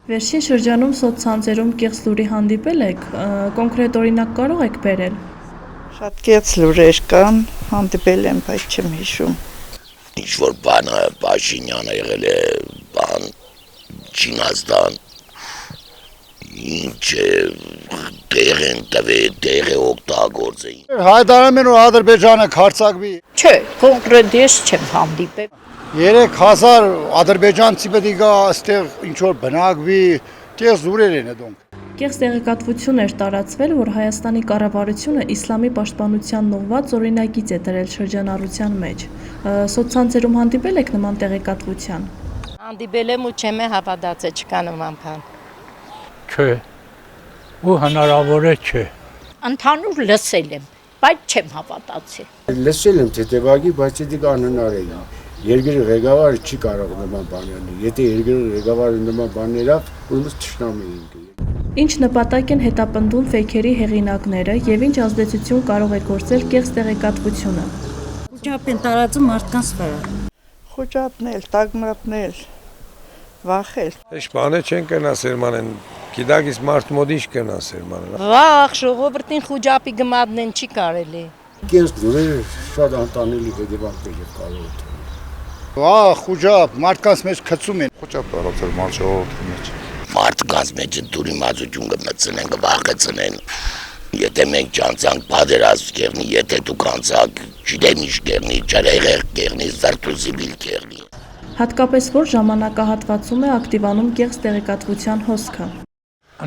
Վերջին շրջանում սոցցանցերում կեղծ լուրի հանդիպել եք, կոնկրետ օրինակ կարող եք բերել։ Շատ կեղծ լուրեր կան, հանդիպել եմ, բայց չեմ հիշում։ Ինչ որ բանը Փաշինյանը եղել է, բան Չինաստան, ինչ տեղ են տվել, տեղ է օգտագործել։ Հայտարարում են, որ Ադրբեջանը քարցակվի։ Չէ, կոնկրետ ես չեմ հանդիպել։ 3000 ադրբեջանցի պետք է գա այստեղ ինչ որ բնակվի, կեղծ լուրեր են դոնք։ Կեղծ տեղեկատվություն էր տարածվել, որ Հայաստանի կառավարությունը իսլամի պաշտպանությանն ուղղված օրինագիծ է դրել շրջանառության մեջ։ Սոցցանցերում հանդիպել եք նման տեղեկատվության։ Հանդիպել եմ ու չեմ հավատացել, չկա նման բան։ Չէ, ու հնարավոր է չէ։ Ընդհանուր լսել եմ, բայց չեմ հավատացել։ Լսել եմ թեթևակի, բայց դա անհնար է։ Երկրի ղեկավարը չի կարող նման բան անել։ Եթե երկրի ղեկավարը նման բաներ ավ, ուրեմն թշնամի ենք։ Ինչ նպատակ են հետապնդում ֆեյքերի հեղինակները եւ ինչ ազդեցություն կարող է գործել կեղծ տեղեկատվությունը։ Խոճապ են տարածում մարդկանց վրա։ Խոճապնել, տագնապնել, վախել։ Էս բանը չեն կնա սերմանեն, գիտակից մարդ մոտ ինչ կնա սերմանեն։ Վախ, ժողովրդին խոճապի գմադնեն չի կարելի։ Կեղծ լուրերը շատ անտանելի հետևանքներ են կարող ունենալ։ Խոճապ, մարդկանց մեջ գցում են։ Խոճապ տարածել մարդ ժողովրդի մեջ։ Մարդկանց մեջ դուրիմացություն կմտցնեն, կվախեցնեն։ Եթե մենք չանցանք պատերազմ կերնի, եթե դուք անցաք, չգիտեմ ինչ կերնի, ջրեղեղ կերնի, զարթուզիբիլ կերնի։ Հատկապես որ ժամանակահատվածում է ակտիվանում կեղծ տեղեկատվության հոսքը։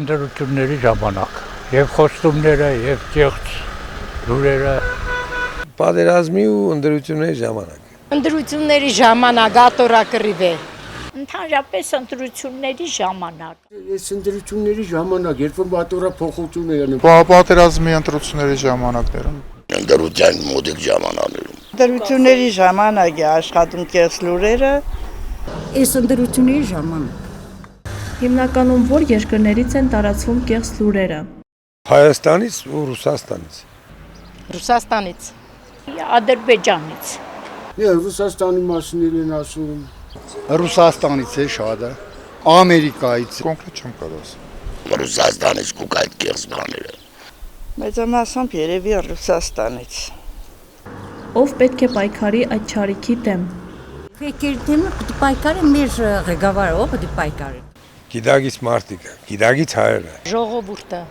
Ընդրությունների ժամանակ եւ խոստումները եւ կեղծ լուրերը Պատերազմի ու ընդրությունների ժամանակ։ Ընդրությունների ժամանակ ատորակռիվ է։ Ընդհանրապես ընտրությունների ժամանակ։ Այս ընտրությունների ժամանակ, երբ որ բատորա փոխություն է անում։ Պատերազմի ընտրությունների ժամանակներում։ Ընդրության մոտիկ ժամանակներում։ Դրությունների ժամանակ է աշխատում կեղծ լուրերը։ Այս ընդրությունների ժամանակ։ Հիմնականում որ երկրներից են տարածվում կեղծ լուրերը։ Հայաստանից ու Ռուսաստանից։ Ռուսաստանից, Ադրբեջանից։ Ռուսաստանի մասին են ասում։ Ռուսաստանից է շատը, Ամերիկայից։ Կոնկրետ չեմ կարող ասել։ Ռուսաստանից կուք այդ կեղծ բաները։ Մեծամասամբ երևի Ռուսաստանից։ Ով պետք է պայքարի այդ չարիքի դեմ։ Ֆեյքերի դեմ պայքարը մեր ղեկավարը, ով պետք է պայքարի։ Գիտակից մարդիկը, գիտակից հայերը։ Ժողովուրդը,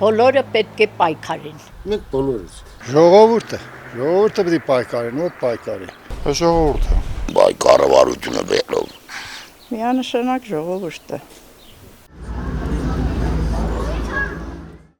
բոլորը պետք է պայքարեն։ Մենք բոլորս։ Ժողովուրդը պետք է պայքարեն, ով պայքարի։ Ժողովուրդը։ Բայ կառավարությունը վերով։ Միանշանակ ժողովուրդը։